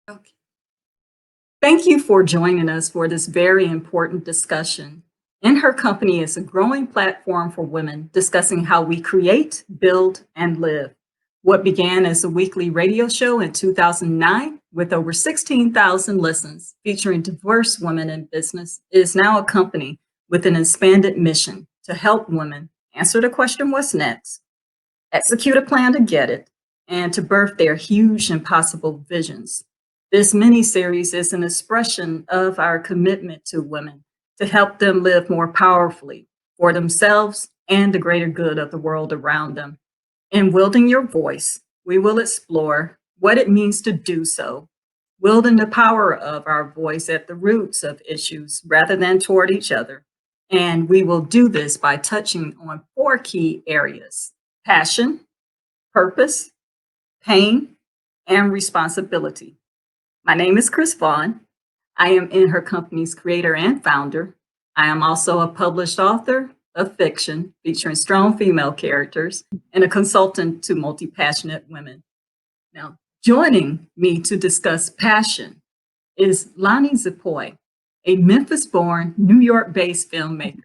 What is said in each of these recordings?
Okay. Thank you for joining us for this very important discussion. In Her Company is a growing platform for women discussing how we create, build, and live. What began as a weekly radio show in 2009 with over 16,000 listens featuring diverse women in business is now a company with an expanded mission to help women answer the question, what's next? Execute a plan to get it, and to birth their huge impossible visions. This mini series is an expression of our commitment to women to help them live more powerfully for themselves and the greater good of the world around them. In Wielding Your Voice, we will explore what it means to do so, wielding the power of our voice at the roots of issues rather than toward each other. And we will do this by touching on four key areas: passion, purpose, pain, and responsibility. My name is Chris Vaughn. I am In Her Company's creator and founder. I am also a published author of fiction featuring strong female characters and a consultant to multi-passionate women. Now, joining me to discuss passion is Lanie Zipoy, a Memphis-born, New York-based filmmaker.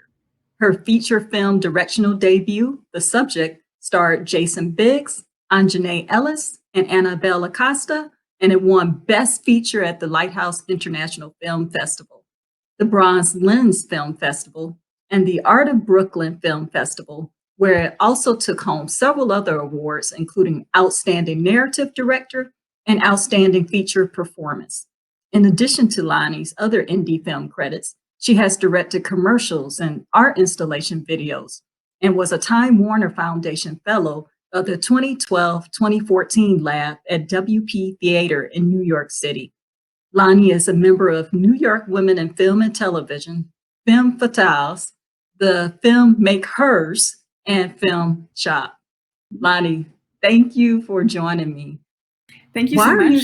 Her feature film directorial debut, The Subject, starred Jason Biggs, Aunjanue Ellis, and Anabelle Acosta, and it won Best Feature at the Lighthouse International Film Festival, the Bronze Lens Film Festival, and the Art of Brooklyn Film Festival, where it also took home several other awards, including Outstanding Narrative Director and Outstanding Feature Performance. In addition to Lanie's other indie film credits, she has directed commercials and art installation videos and was a Time Warner Foundation Fellow of the 2012-2014 lab at WP Theater in New York City. Lanie is a member of New York Women in Film and Television, Film Fatales, the FilmMakeHers, and FilmShop. Lanie, thank you for joining me. Thank you Why so are you?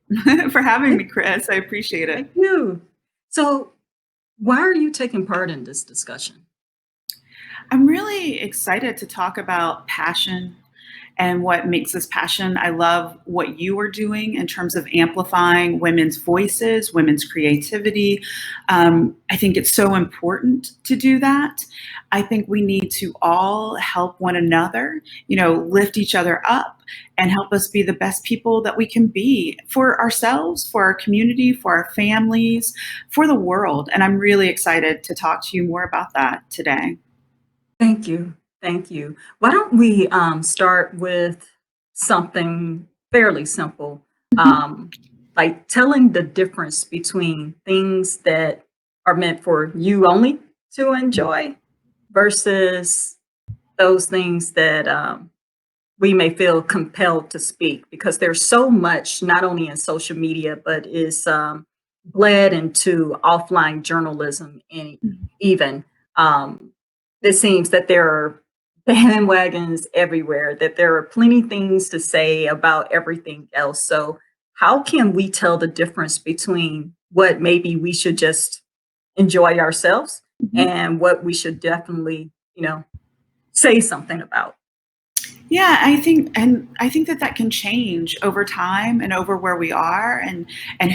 much for having me, Chris. I appreciate it. Thank you. So, why are you taking part in this discussion? I'm really excited to talk about passion and what makes us passion. I love what you are doing in terms of amplifying women's voices, women's creativity. I think it's so important to do that. I think we need to all help one another, lift each other up and help us be the best people that we can be for ourselves, for our community, for our families, for the world. And I'm really excited to talk to you more about that today. Thank you. Thank you. Why don't we start with something fairly simple, Mhm. um, like telling the difference between things that are meant for you only to enjoy versus those things that we may feel compelled to speak, because there's so much, not only in social media, but is bled into offline journalism. And even um, it seems that there are bandwagons everywhere, that there are plenty things to say about everything else. So how can we tell the difference between what maybe we should just enjoy ourselves Mhm. and what we should definitely, say something about? Yeah, I think that that can change over time and over where we are and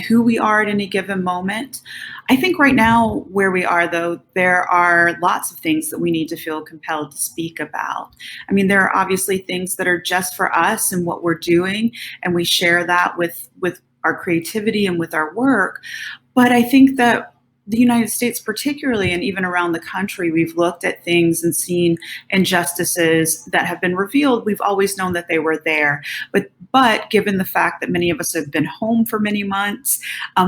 who we are at any given moment. I think right now where we are though, there are lots of things that we need to feel compelled to speak about. I mean, there are obviously things that are just for us and what we're doing, and we share that with our creativity and with our work. But I think that the United States, particularly, and even around the country, we've looked at things and seen injustices that have been revealed. We've always known that they were there, but given the fact that many of us have been home for many months,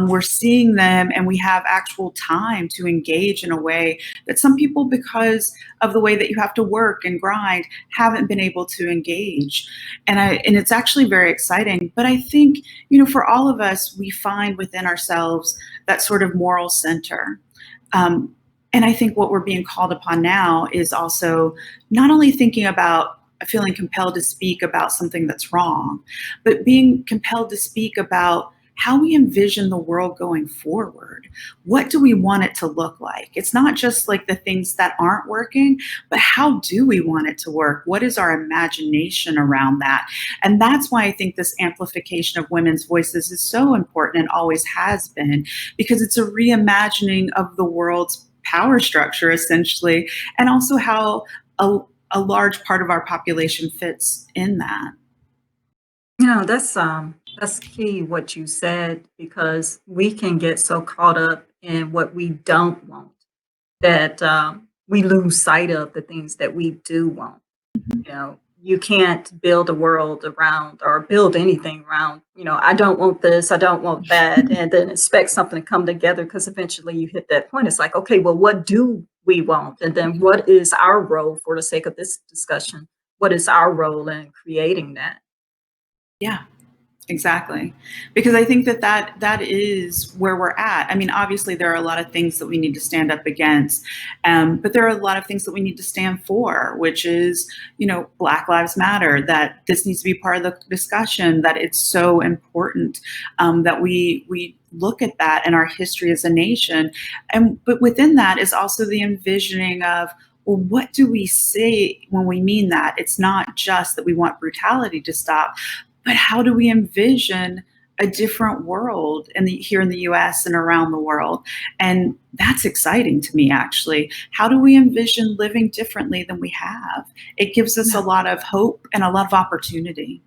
we're seeing them, and we have actual time to engage in a way that some people, because of the way that you have to work and grind, haven't been able to engage. And it's actually very exciting. But I think for all of us, we find within ourselves that sort of moral center. Um, and I think what we're being called upon now is also not only thinking about feeling compelled to speak about something that's wrong, but being compelled to speak about how we envision the world going forward. What do we want it to look like? It's not just like the things that aren't working, but how do we want it to work? What is our imagination around that? And that's why I think this amplification of women's voices is so important and always has been, because it's a reimagining of the world's power structure, essentially, and also how a large part of our population fits in that. That's key what you said, because we can get so caught up in what we don't want that we lose sight of the things that we do want. You know, you can't build a world around or build anything around, I don't want this, I don't want that, and then expect something to come together, because eventually you hit that point. It's like, okay, well, what do we want? And then what is our role, for the sake of this discussion? What is our role in creating that? Yeah. Exactly. Because I think that is where we're at. I mean, obviously there are a lot of things that we need to stand up against, but there are a lot of things that we need to stand for, which is, Black Lives Matter, that this needs to be part of the discussion, that it's so important that we look at that in our history as a nation. But within that is also the envisioning of, well, what do we say when we mean that? It's not just that we want brutality to stop, but how do we envision a different world here in the US and around the world? And that's exciting to me, actually. How do we envision living differently than we have? It gives us a lot of hope and a lot of opportunity.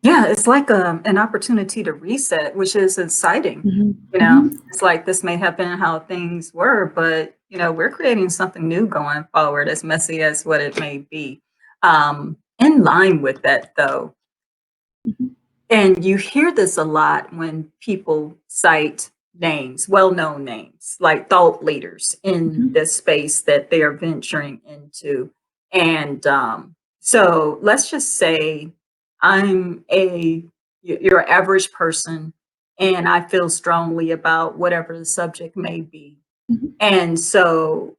Yeah, it's like an opportunity to reset, which is exciting. Mhm. Mhm. It's like this may have been how things were, but we're creating something new going forward, as messy as what it may be. In line with that, though, Mhm. and you hear this a lot when people cite names, well-known names, like thought leaders in Mhm. the space that they are venturing into. And so let's just say I'm your average person, and I feel strongly about whatever the subject may be. Mhm. And so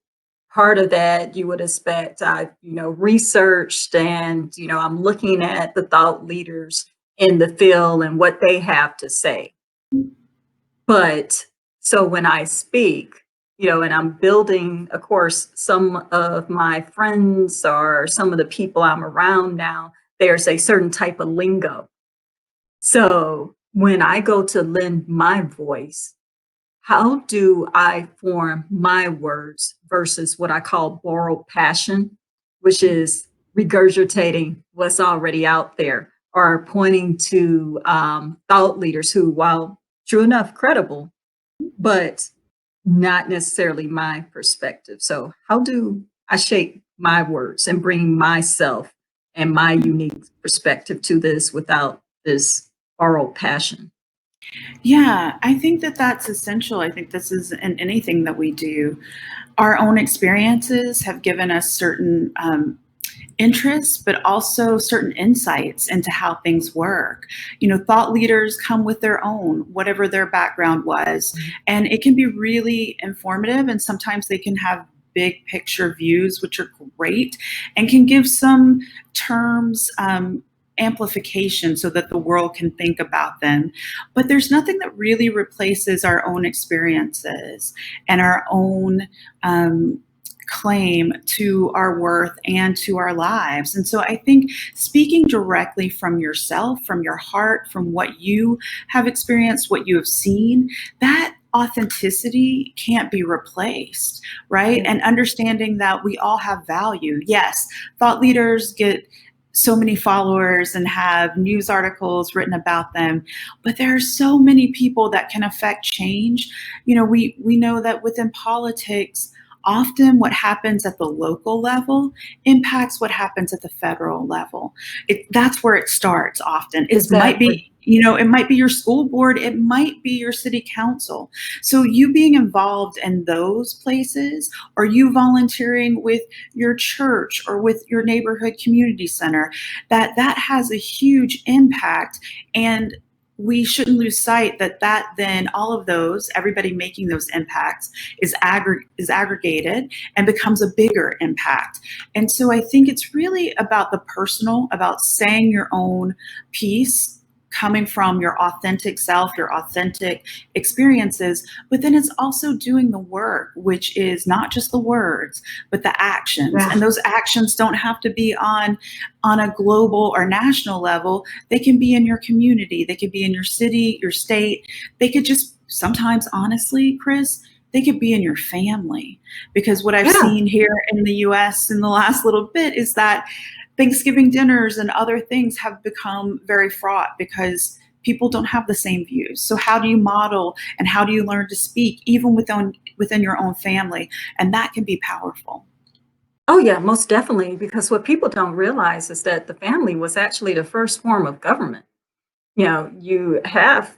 part of that you would expect I've, researched, and, I'm looking at the thought leaders in the field and what they have to say. But so when I speak, and I'm building, of course, some of my friends or some of the people I'm around now, there's a certain type of lingo. So when I go to lend my voice, how do I form my words versus what I call borrowed passion, which is regurgitating what's already out there, or pointing to thought leaders who, while true enough, credible, but not necessarily my perspective. So, how do I shape my words and bring myself and my unique perspective to this without this borrowed passion? Yeah, I think that that's essential. I think this is in anything that we do. Our own experiences have given us certain interests, but also certain insights into how things work. Thought leaders come with their own, whatever their background was, and it can be really informative. And sometimes they can have big picture views, which are great, and can give some terms. Amplification so that the world can think about them. But there's nothing that really replaces our own experiences and our own claim to our worth and to our lives. And so I think speaking directly from yourself, from your heart, from what you have experienced, what you have seen, that authenticity can't be replaced, right? And understanding that we all have value. Yes, thought leaders get so many followers and have news articles written about them, but there are so many people that can affect change. We know that within politics, often what happens at the local level impacts what happens at the federal level. That's where it starts often. Exactly. It might be your school board, it might be your city council. So you being involved in those places, or you volunteering with your church or with your neighborhood community center, that has a huge impact. And we shouldn't lose sight that then all of those, everybody making those impacts is aggregated and becomes a bigger impact. And so I think it's really about the personal, about saying your own piece coming from your authentic self, your authentic experiences, but then it's also doing the work, which is not just the words, but the actions. Yeah. And those actions don't have to be on a global or national level. They can be in your community, they could be in your city, your state. They could just sometimes, honestly, Chris, they could be in your family. Because what I've Yeah. seen here in the US in the last little bit is that Thanksgiving dinners and other things have become very fraught because people don't have the same views. So how do you model and how do you learn to speak even within your own family? And that can be powerful. Oh, yeah, most definitely. Because what people don't realize is that the family was actually the first form of government. You have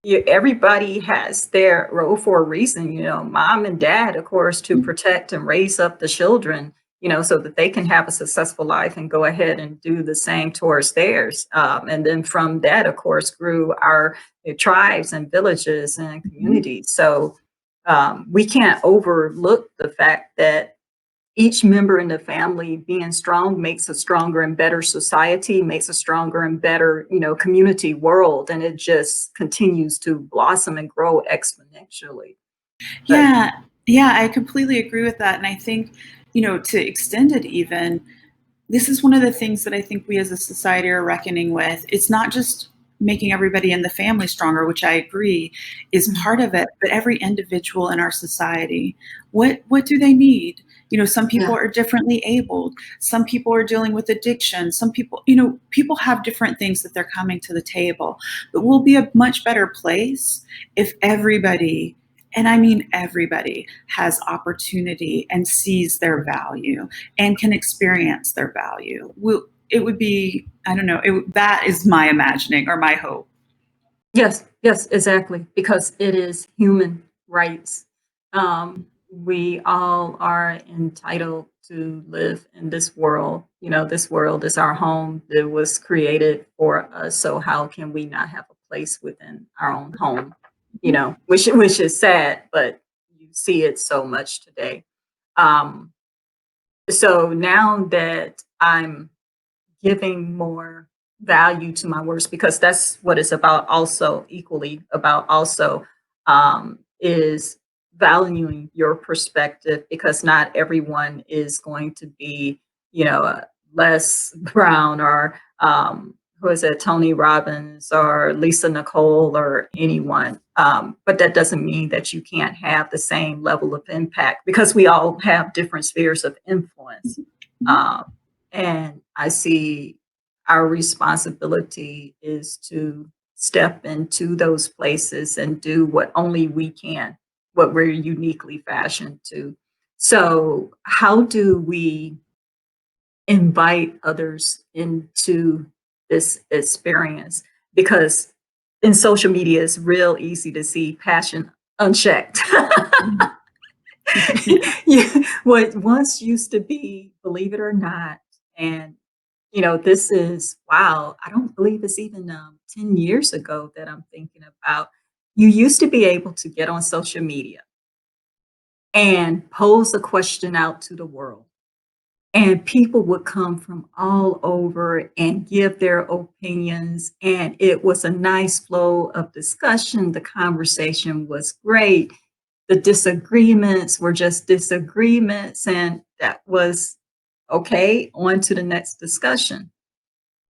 everybody has their role for a reason, mom and dad, of course, to protect and raise up the children, so that they can have a successful life and go ahead and do the same towards theirs. And then from that, of course, grew our tribes and villages and Mhm. communities. So we can't overlook the fact that each member in the family being strong makes a stronger and better society, makes a stronger and better, community world, and it just continues to blossom and grow exponentially. But Yeah, yeah, I completely agree with that. And I think, to extend it even, this is one of the things that I think we as a society are reckoning with. It's not just making everybody in the family stronger, which I agree is part of it, but every individual in our society. What do they need? Some people yeah, are differently abled. Some people are dealing with addiction. Some people, people have different things that they're coming to the table. But we'll be a much better place if everybody, and I mean everybody, has opportunity and sees their value and can experience their value. It would be, I don't know, that is my imagining or my hope. yes, yes, exactly, because it is human rights. We all are entitled to live in this world. This world is our home. It was created for us. So how can we not have a place within our own home? Which is sad, but you see it so much today. Um, so now that I'm giving more value to my words, because that's what it's about, also equally about, also is valuing your perspective, because not everyone is going to be, Les Brown or who is it, Tony Robbins or Lisa Nicole or anyone. But that doesn't mean that you can't have the same level of impact, because we all have different spheres of influence. Mhm. um, and I see our responsibility is to step into those places and do what only we can, what we're uniquely fashioned to. So, how do we invite others into this experience? Because in social media, it's real easy to see passion unchecked. Yeah, what once used to be, believe it or not, and this is wow, I don't believe it's even 10 years ago that I'm thinking about. You used to be able to get on social media and pose a question out to the world, and people would come from all over and give their opinions, and it was a nice flow of discussion. The conversation was great. The disagreements were just disagreements, and that was okay, on to the next discussion.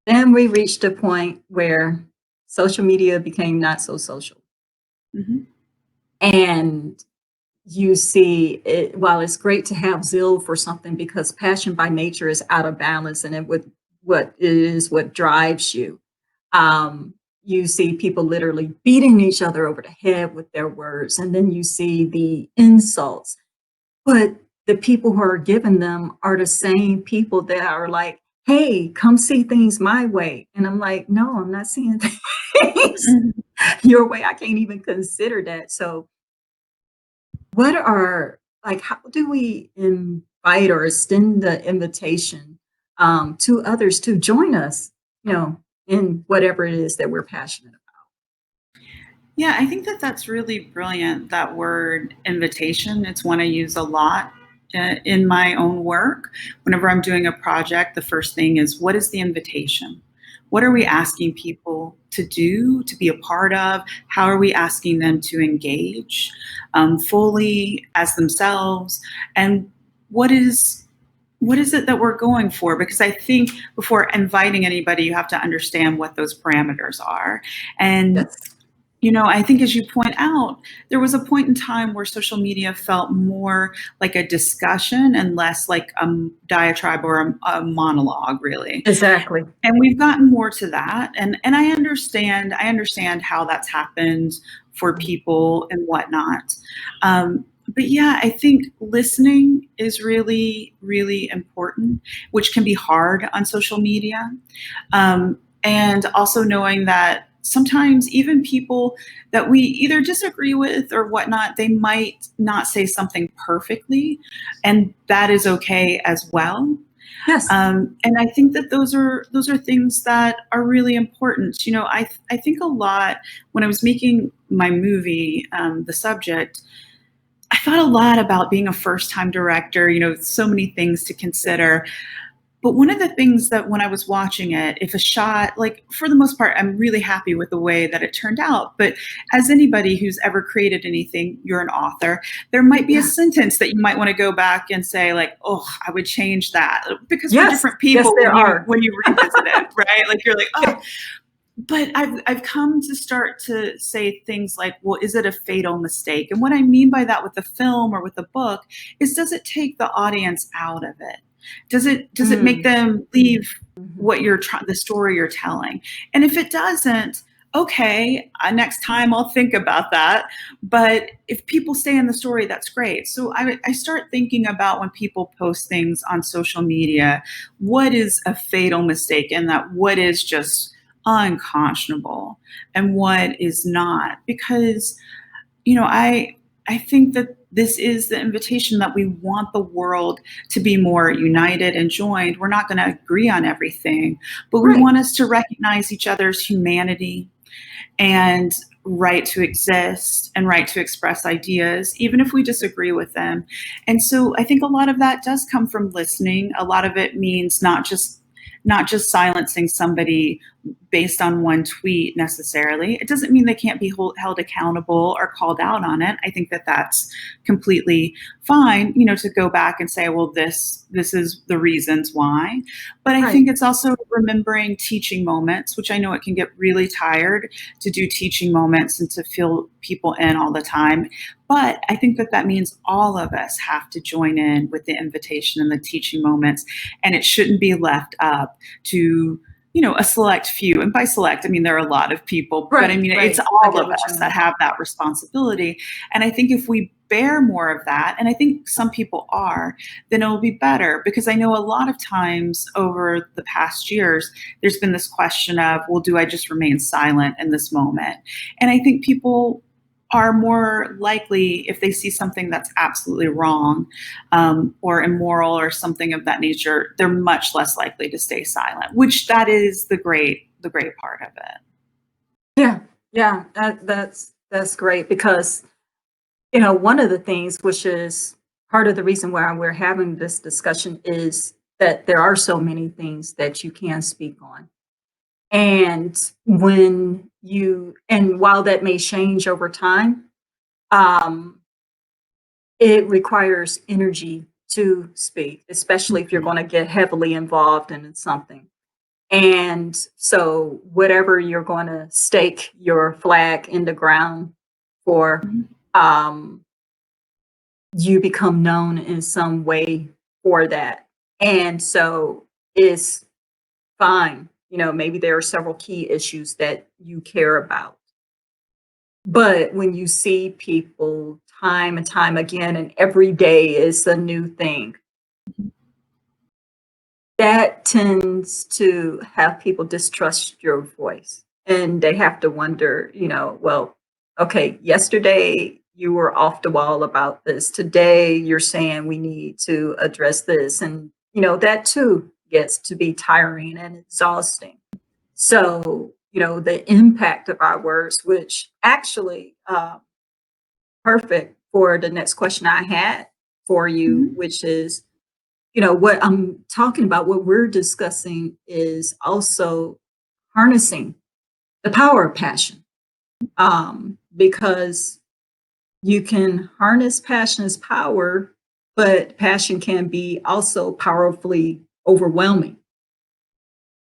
Then we reached a point where social media became not so social. Mhm. And you see it, while it's great to have zeal for something, because passion by nature is out of balance, and what it is what drives you. Um, you see people literally beating each other over the head with their words, and then you see the insults. But the people who are giving them are the same people that are like, "Hey, come see things my way." And I'm like, "No, I'm not seeing things Mhm. your way. I can't even consider that." So, what are like, how do we invite or extend the invitation to others to join us, in whatever it is that we're passionate about? Yeah, I think that that's really brilliant, that word invitation. It's one I use a lot in my own work. Whenever I'm doing a project, the first thing is, what is the invitation? What are we asking people to do, to be a part of? How are we asking them to engage fully as themselves? And what is what is it that we're going for? Because I think before inviting anybody, you have to understand what those parameters are. And Yes. I think as you point out, there was a point in time where social media felt more like a discussion and less like a diatribe or a monologue, really. Exactly. And we've gotten more to that, and I understand how that's happened for people and whatnot. But yeah, I think listening is really, really important, which can be hard on social media. And also knowing that sometimes even people that we either disagree with or whatnot, they might not say something perfectly, and that is okay as well. Yes. And I think that those are things that are really important. I think a lot when I was making my movie, The Subject. I thought a lot about being a first time director. So many things to consider. But one of the things that when I was watching it, if a shot, like for the most part, I'm really happy with the way that it turned out. But as anybody who's ever created anything, you're an author, there might be a Yeah. sentence that you might want to go back and say, like, oh, I would change that. Because for Yes. different Yes, people, there when you are. when you revisit it, right? Like you're like, oh, Yeah. but I've come to start to say things like, well, is it a fatal mistake? And what I mean by that with the film or with the book is, does it take the audience out of it? Does it make Mm. them leave Mhm. what the story you're telling? And if it doesn't, okay, next time I'll think about that. But if people stay in the story, that's great. So I start thinking about when people post things on social media, what is a fatal mistake, and that what is just unconscionable and what is not. Because I think that this is the invitation that we want the world to be more united and joined. We're not going to agree on everything, but we Right. want us to recognize each other's humanity and right to exist and right to express ideas, even if we disagree with them. And so I think a lot of that does come from listening. A lot of it means not just silencing somebody based on one tweet necessarily. It doesn't mean they can't be held accountable or called out on it. I think that that's completely fine, to go back and say, well, this is the reasons why. But I Right. think it's also remembering teaching moments, which I know it can get really tired to do teaching moments and to fill people in all the time. But I think that that means all of us have to join in with the invitation and the teaching moments, and it shouldn't be left up to a select few. And by select, I mean there are a lot of people, but I Right. mean it's Right. I all get of what you us that mean. have that responsibility. And I think if we bear more of that, and I think some people are, then it will be better. Because I know a lot of times over the past years, there's been this question of, well, do I just remain silent in this moment? And I think people are more likely, if they see something that's absolutely wrong, or immoral or something of that nature, they're much less likely to stay silent. Which that is the great part of it. Yeah. Yeah. That's great because one of the things which is part of the reason why we're having this discussion is that there are so many things that you can speak on. And while that may change over time, um, it requires energy to speak, especially if you're Mhm. going to get heavily involved in something. And so, whatever you're going to stake your flag in the ground for, Mhm. um, you become known in some way for that. And so, it's fine. Maybe there are several key issues that you care about. But when you see people time and time again, and every day is a new thing, that tends to have people distrust your voice. And they have to wonder, well, okay, yesterday you were off the wall about this. Today you're saying we need to address this. And, that too gets to be tiring and exhausting. So, the impact of our words, which actually perfect for the next question I had for you, Mhm. which is, what I'm talking about, what we're discussing is also harnessing the power of passion, because you can harness passion as power, but passion can be also powerfully overwhelming.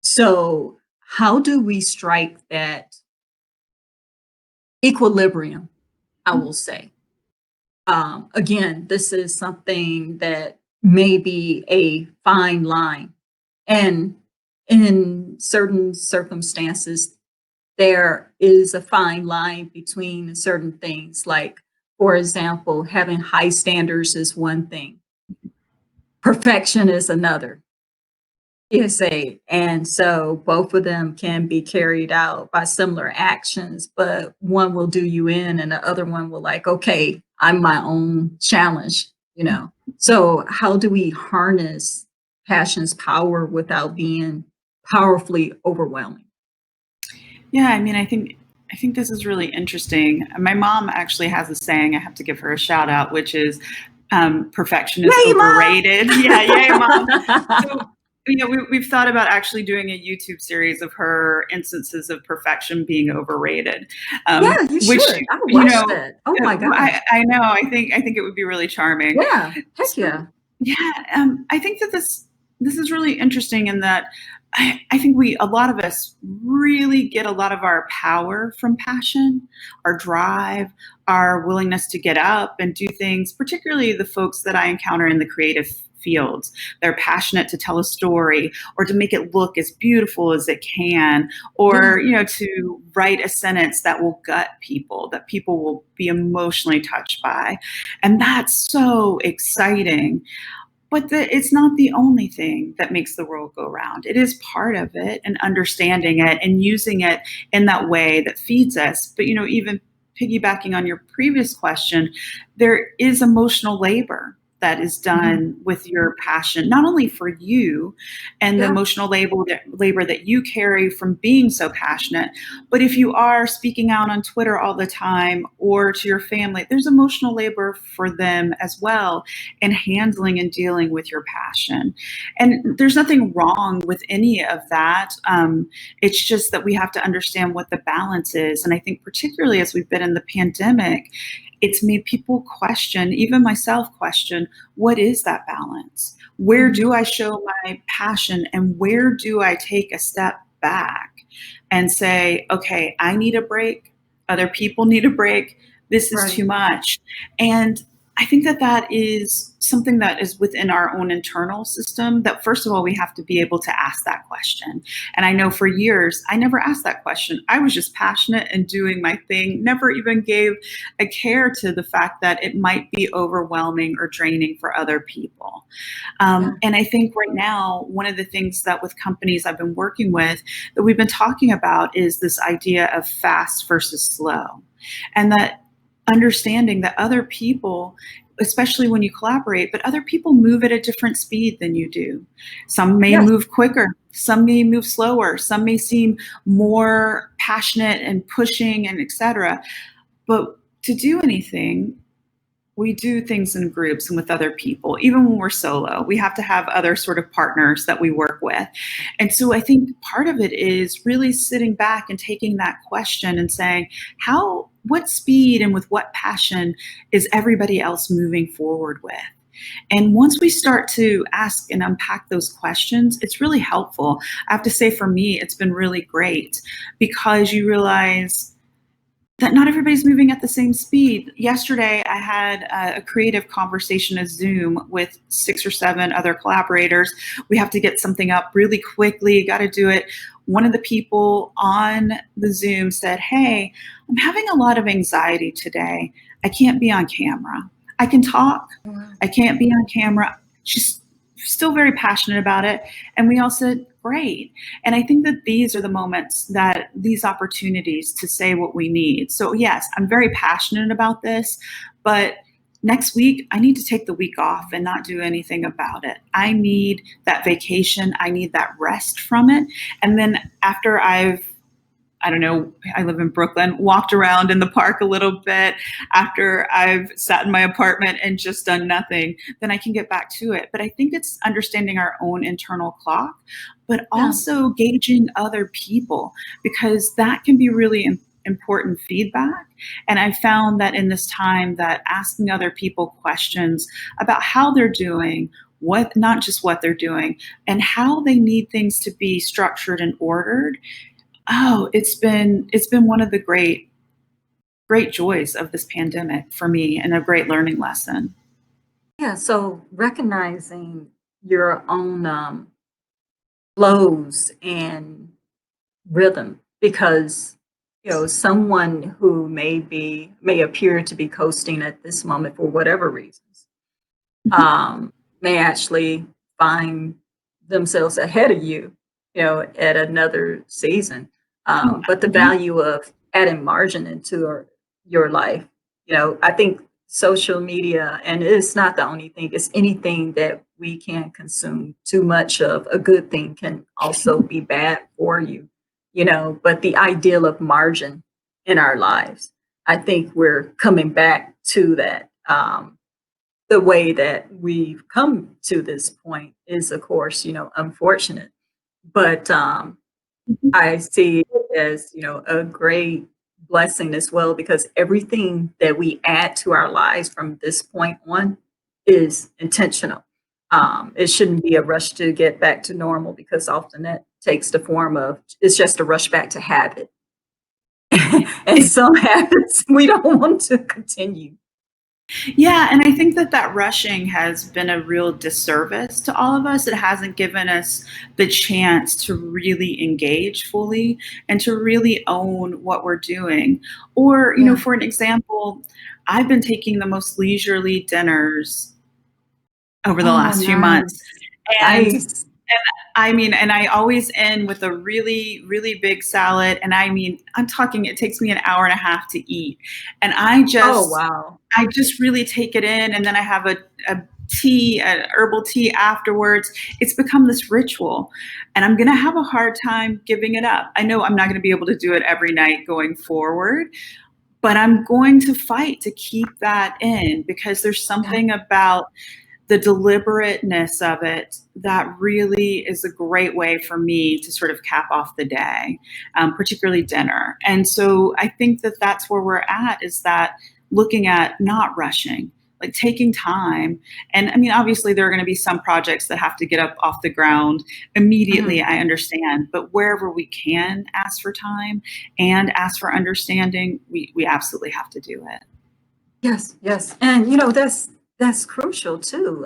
So, how do we strike that equilibrium? I will say. Again, this is something that may be a fine line. And in certain circumstances, there is a fine line between certain things. Like, for example, having high standards is one thing, perfection is another. And so both of them can be carried out by similar actions, but one will do you in and the other one will like, okay, I'm my own challenge, you know. So how do we harness passion's power without being powerfully overwhelming? Yeah, I mean, I think this is really interesting. My mom actually has a saying. I have to give her a shout out, which is perfection is Yay, mom! overrated. Yeah, yay, mom. So, we've thought about actually doing a YouTube series of her instances of perfection being overrated, Yeah, you which should. I watched it. Oh my gosh. I know. I think it would be really charming. Yeah. Heck So, yeah. yeah, I think that this is really interesting in that I think a lot of us really get a lot of our power from passion, our drive, our willingness to get up and do things, particularly the folks that I encounter in the creative fields. They're passionate to tell a story or to make it look as beautiful as it can, Yeah. or, to write a sentence that will gut people, that people will be emotionally touched by. And that's so exciting. But it's not the only thing that makes the world go round. It is part of it, and understanding it and using it in that way that feeds us. But, even piggybacking on your previous question, there is emotional labor that is Mhm. done with your passion, not only for you and the Yeah. emotional labor that you carry from being so passionate, but if you are speaking out on Twitter all the time or to your family, there's emotional labor for them as well in handling and dealing with your passion. And there's nothing wrong with any of that. It's just that we have to understand what the balance is. And I think, particularly as we've been in the pandemic, it's made people question, even myself question, what is that balance? Where Mhm. do I show my passion and where do I take a step back and say, okay, I need a break. Other people need a break. This is Right. too much. And I think that that is something that is within our own internal system, that first of all, we have to be able to ask that question. And I know for years, I never asked that question. I was just passionate and doing my thing, never even gave a care to the fact that it might be overwhelming or draining for other people. Yeah. And I think right now, one of the things that with companies I've been working with that we've been talking about is this idea of fast versus slow. And that understanding that other people, especially when you collaborate, but other people move at a different speed than you do. Some may Yes. move quicker, some may move slower, some may seem more passionate and pushing and etc. But to do anything, we do things in groups and with other people. Even when we're solo, we have to have other sort of partners that we work with. And so I think part of it is really sitting back and taking that question and saying, what speed and with what passion is everybody else moving forward with? And once we start to ask and unpack those questions, it's really helpful. I have to say, for me, it's been really great because you realize that not everybody's moving at the same speed. Yesterday, I had a creative conversation, a Zoom with 6 or 7 other collaborators. We have to get something up really quickly, got to do it. One of the people on the Zoom said, "Hey, I'm having a lot of anxiety today. I can't be on camera. I can talk, Wow. I can't be on camera." She's still very passionate about it. And we all said, "Great." And I think that these are the moments, that these opportunities to say what we need. So yes, I'm very passionate about this, but next week I need to take the week off and not do anything about it. I need that vacation. I need that rest from it. And then after I don't know, I live in Brooklyn, walked around in the park a little bit, after I've sat in my apartment and just done nothing, then I can get back to it. But I think it's understanding our own internal clock but Yeah. also gauging other people, because that can be really important feedback. And I found that in this time that asking other people questions about how they're doing, what, not just what they're doing, and how they need things to be structured and ordered. Oh, it's been one of the great joys of this pandemic for me, and a great learning lesson. Yeah. So recognizing your own flows and rhythm because someone who may appear to be coasting at this moment for whatever reasons Mhm. um, may actually find themselves ahead of you, at another season. Oh, But the mhm. value of adding margin into your life, I think social media, and it's not the only thing, it's anything that we can consume too much of. A good thing can also be bad for you, but the ideal of margin in our lives, I think we're coming back to that. The way that we've come to this point is, of course, unfortunate, but Mhm. I see it as, a great blessing as well because everything that we add to our lives from this point on is intentional. It shouldn't be a rush to get back to normal because often that takes the form of it's just a rush back to habit. And It some habits we don't want to continue. Yeah, and I think that that rushing has been a real disservice to all of us. It hasn't given us the chance to really engage fully and to really own what we're doing. Or, Yeah. for an example, I've been taking the most leisurely dinners over the Oh, last few months. nice. And Nice. I mean, and I always end with a really, really big salad. And I mean, I'm talking, it takes me an hour and a half to eat. And Oh, wow. I just really take it in. And then I have a tea, an herbal tea afterwards. It's become this ritual, and I'm going to have a hard time giving it up. I know I'm not going to be able to do it every night going forward, but I'm going to fight to keep that in, because there's Yeah. something about the deliberateness of it that really is a great way for me to sort of cap off the day, particularly dinner. And so I think that that's where we're at, is that looking at not rushing, like taking time. And I mean, obviously, there are going to be some projects that have to get up off the ground immediately. Mhm. I understand. But wherever we can ask for time and ask for understanding, we absolutely have to do it. Yes, yes. And that's crucial too.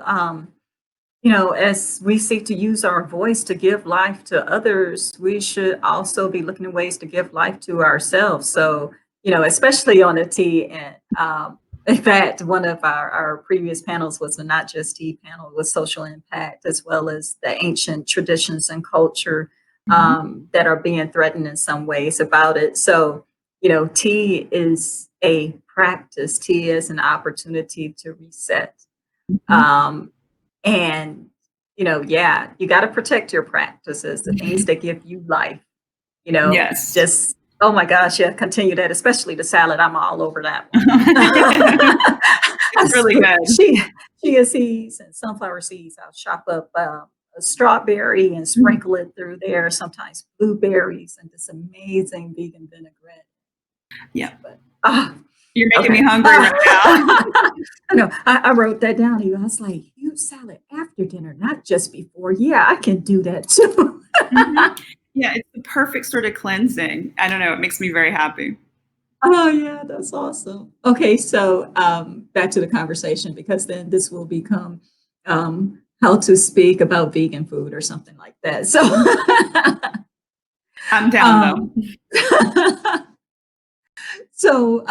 As we seek to use our voice to give life to others, we should also be looking at ways to give life to ourselves. So, especially on a tea. And in fact, one of our previous panels was the Not Just Tea panel with social impact, as well as the ancient traditions and culture Mhm. that are being threatened in some ways about it. So, tea is a practice, tea is an opportunity to reset. Mhm. Um, and, yeah, you got to protect your practices, the things that give you life, Yes. just, oh my gosh, yeah, continue that, especially the salad. I'm all over that one. It's really good. She, chia seeds and sunflower seeds. I'll chop up a strawberry and Mhm. sprinkle it through there, sometimes blueberries, and this amazing vegan vinaigrette. Yeah. But, ah, You're making me okay. hungry right now. I know. I wrote that down. I was like, "You salad after dinner, not just before." Yeah, I can do that too. Mhm. Yeah, it's the perfect sort of cleansing. I don't know, it makes me very happy. Oh, yeah, that's awesome. Okay, so back to the conversation because then this will become how to speak about vegan food or something like that. So, I'm down though. um, so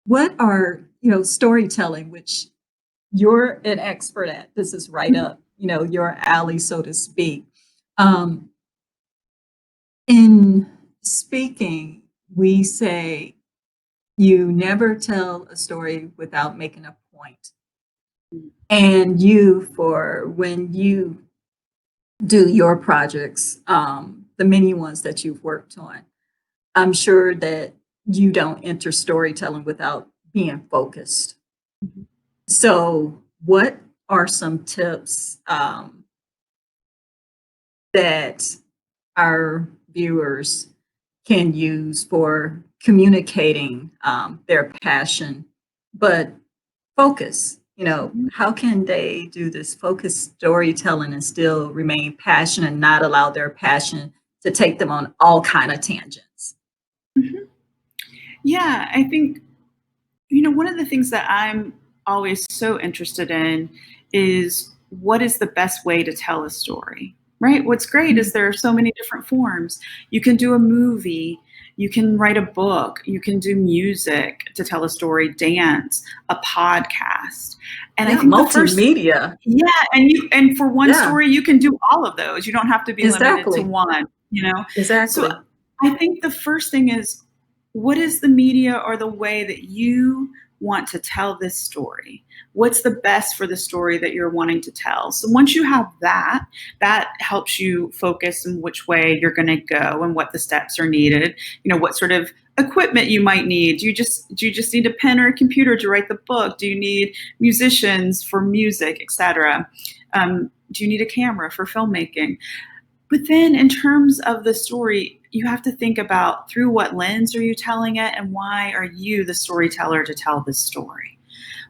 what are storytelling, which you're an expert at? This is right Mhm. up your alley, so to speak. Um, in speaking, we say you never tell a story without making a point. And for when you do your projects, the many ones that you've worked on, I'm sure that you don't enter storytelling without being focused. Mhm. So, what are some tips that our viewers can use for communicating their passion, but focus. How can they do this focused storytelling and still remain passionate and not allow their passion to take them on all kind of tangents? Mhm. Yeah, I think, one of the things that I'm always so interested in is what is the best way to tell a story, right? What's great is Mhm. there are so many different forms. You can do a movie, you can write a book, you can do music to tell a story, dance, a podcast. And I Yeah, think the first multimedia. yeah, and for one Yeah, story you can do all of those. You don't have to be limited to exactly. one. So Exactly. I think the first thing is, what is the media or the way that you want to tell this story? What's the best for the story that you're wanting to tell? So once you have that, that helps you focus in which way you're going to go and what the steps are needed. What sort of equipment you might need. Do you just need a pen or a computer to write the book? Do you need musicians for music, etc.? Do you need a camera for filmmaking? But then in terms of the story, you have to think about through what lens are you telling it and why are you the storyteller to tell this story?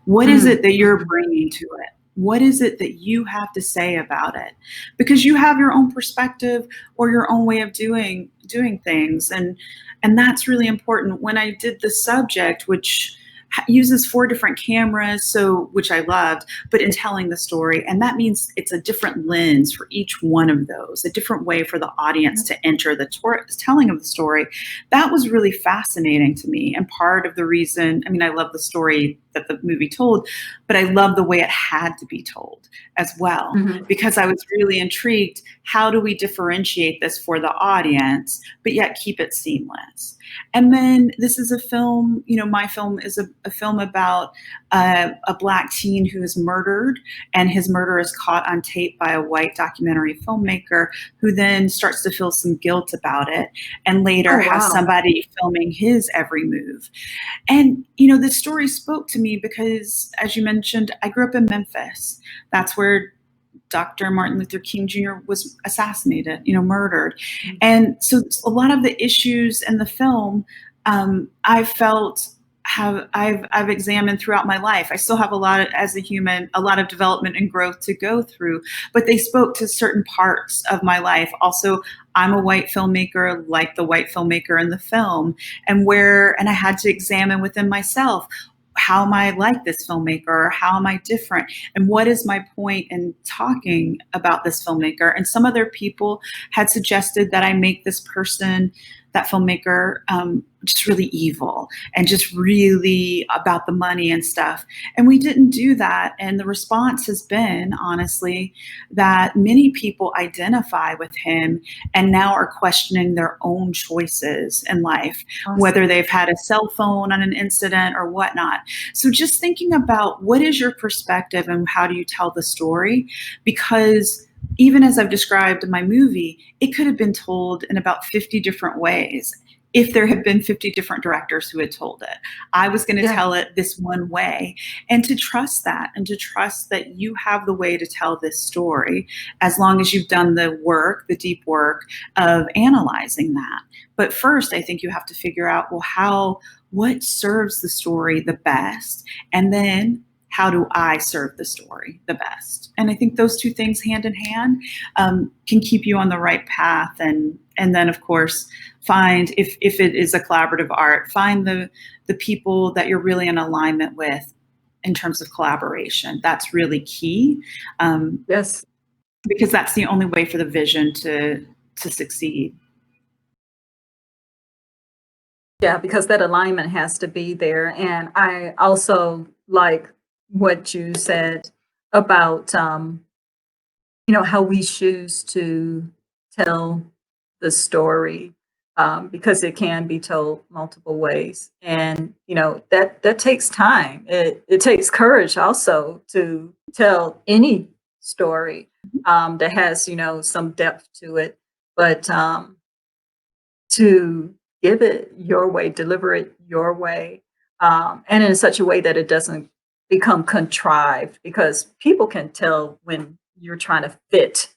What is it Mm, that you're mhm. bringing to it? What is it that you have to say about it? Because you have your own perspective or your own way of doing things, and that's really important. When I did the subject, which uses four different cameras, so which I loved, but in telling the story, and that means it's a different lens for each one of those, a different way for the audience to enter the telling of the story. That was really fascinating to me, and part of the reason, I mean, I love the story that the movie told, but I love the way it had to be told as well, Mhm. because I was really intrigued. How do we differentiate this for the audience, but yet keep it seamless? And then this is a film, my film is a film about a Black teen who is murdered, and his murder is caught on tape by a white documentary filmmaker who then starts to feel some guilt about it and later Oh, has wow. somebody filming his every move. And, the story spoke to me because, as you mentioned, I grew up in Memphis. That's where Dr. Martin Luther King Jr. was assassinated, murdered. Mhm. And so a lot of the issues in the film, I felt I've examined throughout my life. I still have a lot of, as a human, a lot of development and growth to go through, but they spoke to certain parts of my life. Also, I'm a white filmmaker, like the white filmmaker in the film, and I had to examine within myself, how am I like this filmmaker? How am I different? And what is my point in talking about this filmmaker? And some other people had suggested that I make this person, that filmmaker, just really evil and just really about the money and stuff. And we didn't do that. And the response has been, honestly, that many people identify with him and now are questioning their own choices in life, whether Awesome. they've had a cell phone on an incident or whatnot. So just thinking about what is your perspective and how do you tell the story? Because even as I've described in my movie, it could have been told in about 50 different ways if there had been 50 different directors who had told it. I was going to Yeah. tell it this one way, and to trust that, and to trust that you have the way to tell this story as long as you've done the work, the deep work of analyzing that. But first, I think you have to figure out, well, what serves the story the best? And then how do I serve the story the best? And I think those two things hand in hand can keep you on the right path. And then of course, find, if it is a collaborative art, find the people that you're really in alignment with in terms of collaboration. That's really key, um, Yes. because that's the only way for the vision to succeed. Yeah, because that alignment has to be there. And I also like what you said about, how we choose to tell the story, because it can be told multiple ways. And, that takes time. It takes courage also to tell any story that has, some depth to it. But to give it your way, deliver it your way, and in such a way that it doesn't become contrived, because people can tell when you're trying to fit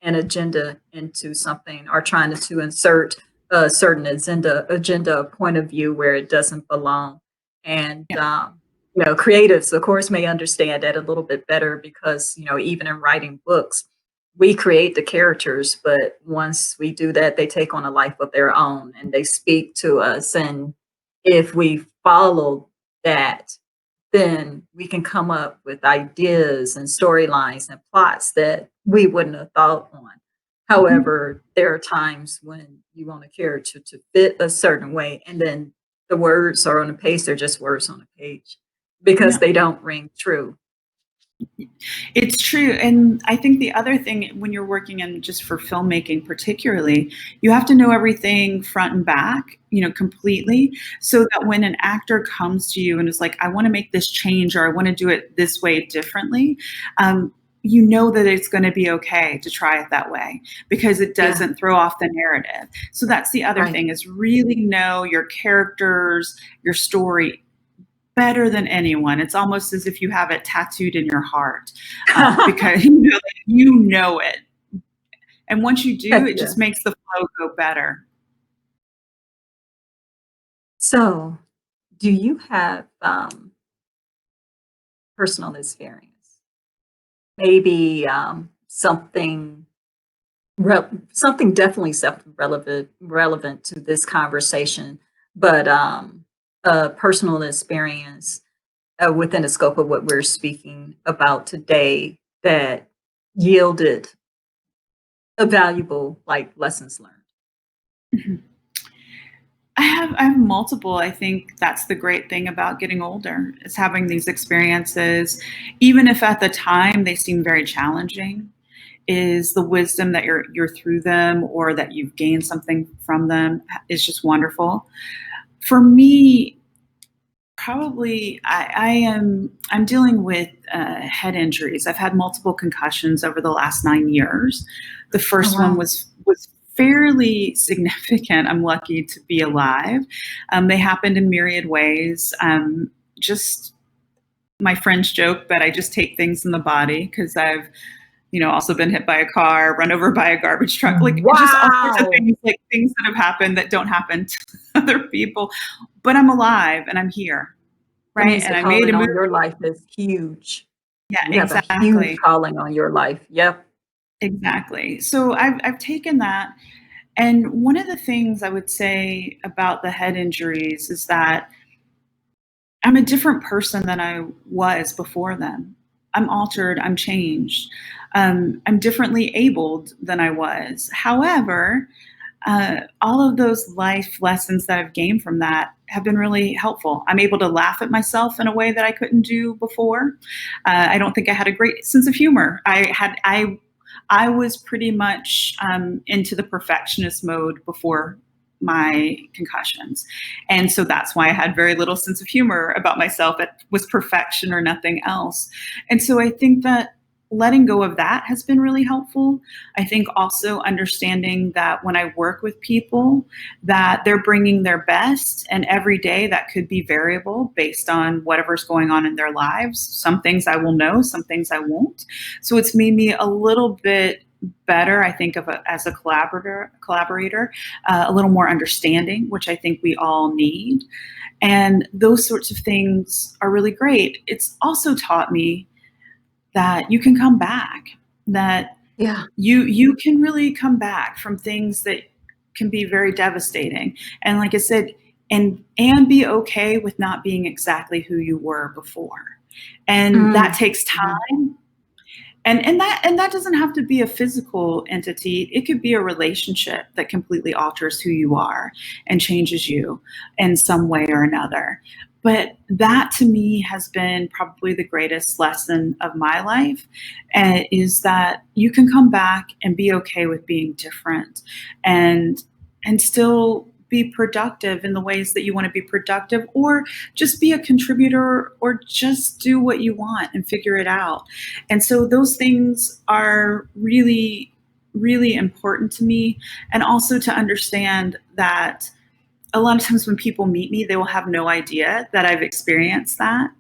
an agenda into something or trying to insert a certain agenda, point of view where it doesn't belong. And, Yeah. creatives, of course, may understand that a little bit better because, even in writing books, we create the characters, but once we do that, they take on a life of their own and they speak to us. And if we follow that, then we can come up with ideas and storylines and plots that we wouldn't have thought on. Mhm. However, there are times when you want a character to fit a certain way, and then the words are on the page, they're just words on a page because Yeah. they don't ring true. It's true. And I think the other thing when you're working in just for filmmaking particularly, you have to know everything front and back, completely, so that when an actor comes to you and is like, I want to make this change or I want to do it this way differently, you know that it's going to be okay to try it that way because it Yeah, doesn't throw off the narrative. So that's the other right. thing is really know your characters, your story better than anyone. It's almost as if you have it tattooed in your heart, because you know it. And once you do, Heck it yeah. just makes the flow go better. So, do you have personal experience? Maybe something definitely something relevant to this conversation, but a personal experience within the scope of what we're speaking about today that yielded a valuable like lessons learned. Mhm. I have multiple. I think that's the great thing about getting older is having these experiences, even if at the time they seem very challenging, is the wisdom that you're through them or that you've gained something from them is just wonderful. For me, probably, I'm dealing with head injuries. I've had multiple concussions over the last 9 years. The Oh first one wow. was fairly significant. I'm lucky to be alive. They happened in myriad ways. Just my friends joke that I just take things in the body because I've also been hit by a car, run over by a garbage truck, like just all sorts of Wow. things, like things that have happened that don't happen to other people. But I'm alive and I'm here, That right? means And the I made a calling movie. on your life is huge. Yeah, You have a huge exactly. calling on your life. Yep. Exactly. So I've taken that. And one of the things I would say about the head injuries is that I'm a different person than I was before them. I'm altered, I'm changed. I'm differently abled than I was. However, all of those life lessons that I've gained from that have been really helpful. I'm able to laugh at myself in a way that I couldn't do before. I don't think I had a great sense of humor. I was pretty much into the perfectionist mode before my concussions, and so that's why I had very little sense of humor about myself. It was perfection or nothing else, and so I think that letting go of that has been really helpful. I think also understanding that when I work with people, that they're bringing their best, and every day that could be variable based on whatever's going on in their lives. Some things I will know, some things I won't. So it's made me a little bit better, I think, as a collaborator, a little more understanding, which I think we all need. And those sorts of things are really great. It's also taught me that you can come back, that Yeah. you can really come back from things that can be very devastating. And like I said, and be okay with not being exactly who you were before. And that Mm. takes Mhm. time. And that doesn't have to be a physical entity. It could be a relationship that completely alters who you are and changes you in some way or another. But that to me has been probably the greatest lesson of my life, is that you can come back and be okay with being different, and still be productive in the ways that you want to be productive, or just be a contributor, or just do what you want and figure it out. And so those things are really, really important to me. And also to understand that a lot of times when people meet me, they will have no idea that I've experienced that.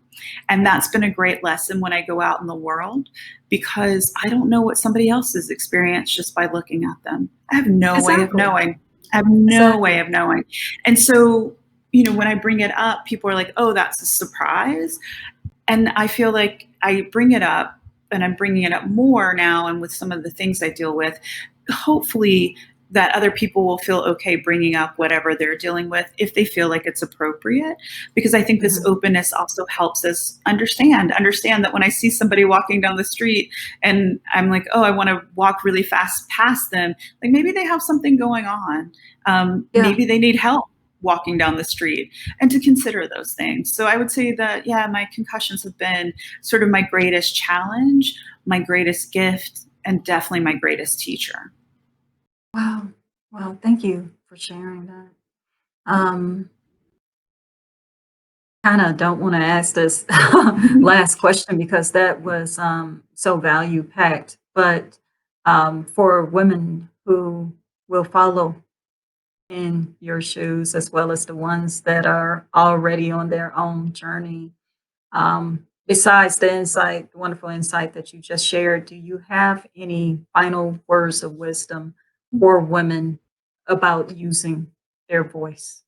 And that's been a great lesson when I go out in the world, because I don't know what somebody else has experienced just by looking at them. I have no way of Exactly. knowing. I have no way Exactly. of knowing. And so, you know, when I bring it up, people are like, oh, that's a surprise. And I feel like I bring it up, and I'm bringing it up more now, and with some of the things I deal with, hopefully that other people will feel okay bringing up whatever they're dealing with if they feel like it's appropriate, because I think this Mhm. openness also helps us understand that when I see somebody walking down the street and I'm like, oh, I want to walk really fast past them, like maybe they have something going on. Yeah. Maybe they need help walking down the street, and to consider those things. So I would say that, yeah, my concussions have been sort of my greatest challenge, my greatest gift, and definitely my greatest teacher. Wow. Wow. Thank you for sharing that. Um, kind of don't want to ask this last question because that was so value packed. But for women who will follow in your shoes, as well as the ones that are already on their own journey, besides the insight, the wonderful insight that you just shared, do you have any final words of wisdom for women about using their voice?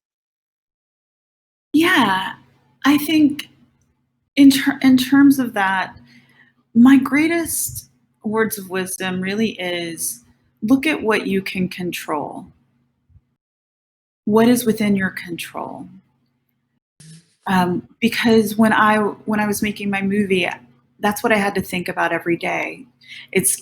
Yeah, I think in terms of that, my greatest words of wisdom really is look at what you can control. What is within your control? Because when I was making my movie, that's what I had to think about every day. It's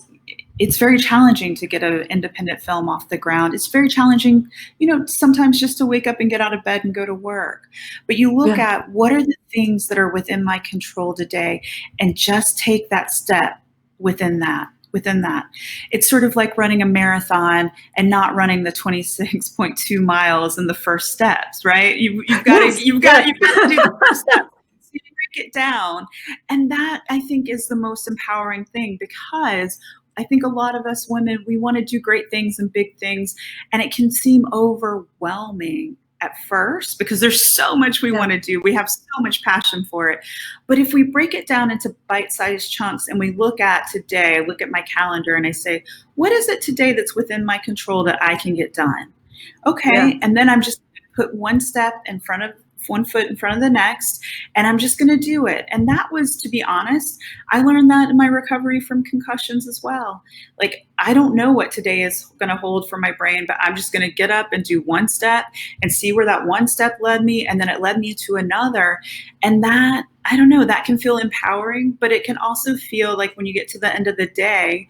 it's very challenging to get an independent film off the ground. It's very challenging, you know, sometimes just to wake up and get out of bed and go to work. But you look Yeah. at what are the things that are within my control today, and just take that step within that. Within that, it's sort of like running a marathon and not running the 26.2 miles in the first steps, right? You've got to Yes. Yes. you've got to do the first step. So you break it down, and that I think is the most empowering thing, because I think a lot of us women, we want to do great things and big things, and it can seem overwhelming at first because there's so much we Yeah. want to do. We have so much passion for it. But if we break it down into bite-sized chunks and we look at today, I look at my calendar and I say, what is it today that's within my control that I can get done? Yeah. Okay. And then I'm just gonna put one foot in front of the next, and I'm just going to do it. And that was, to be honest, I learned that in my recovery from concussions as well. Like, I don't know what today is going to hold for my brain, but I'm just going to get up and do one step and see where that one step led me. And then it led me to another. And that, I don't know, that can feel empowering, but it can also feel like when you get to the end of the day,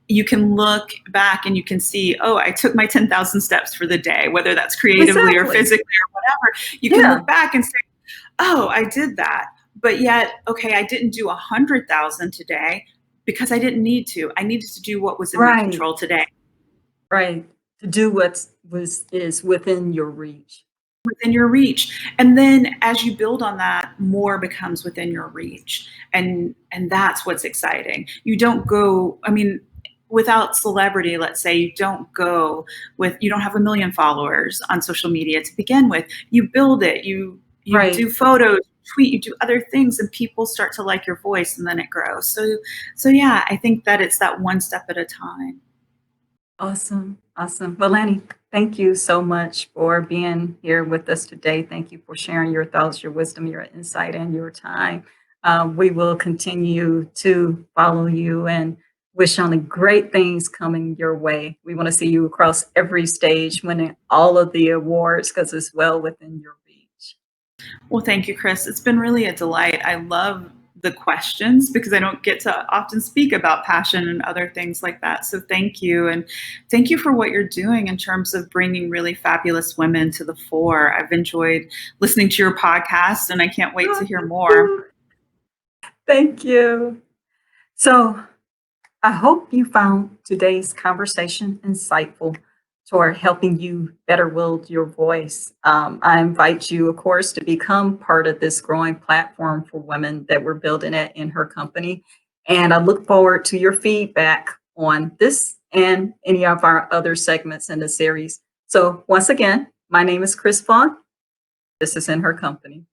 you can look back and you can see, oh, I took my 10,000 steps for the day, whether that's creatively or Exactly. physically or whatever. You can Yeah. look back and say, oh, I did that. But yet, okay, I didn't do 100,000 today because I didn't need to. I needed to do what was in my Right. control today. Right. To do what was is within your reach. Within your reach. And then as you build on that, more becomes within your reach. And that's what's exciting. You don't go, I mean, without celebrity, let's say, you don't have a million followers on social media to begin with. You build it, you Right. do photos, tweet, you do other things, and people start to like your voice, and then it grows. So yeah, I think that it's that one step at a time. Awesome. Awesome. Well, Lanie, thank you so much for being here with us today. Thank you for sharing your thoughts, your wisdom, your insight, and your time. We will continue to follow you and wish on the great things coming your way. We want to see you across every stage, winning all of the awards because it's well within your reach. Well, thank you, Chris. It's been really a delight. I love the questions because I don't get to often speak about passion and other things like that. So thank you. And thank you for what you're doing in terms of bringing really fabulous women to the fore. I've enjoyed listening to your podcast, and I can't wait Oh, to hear thank more. you. Thank you. So, I hope you found today's conversation insightful toward helping you better wield your voice. I invite you, of course, to become part of this growing platform for women that we're building at in her company. And I look forward to your feedback on this and any of our other segments in the series. So, once again, my name is Chris Fong. This is In Her Company.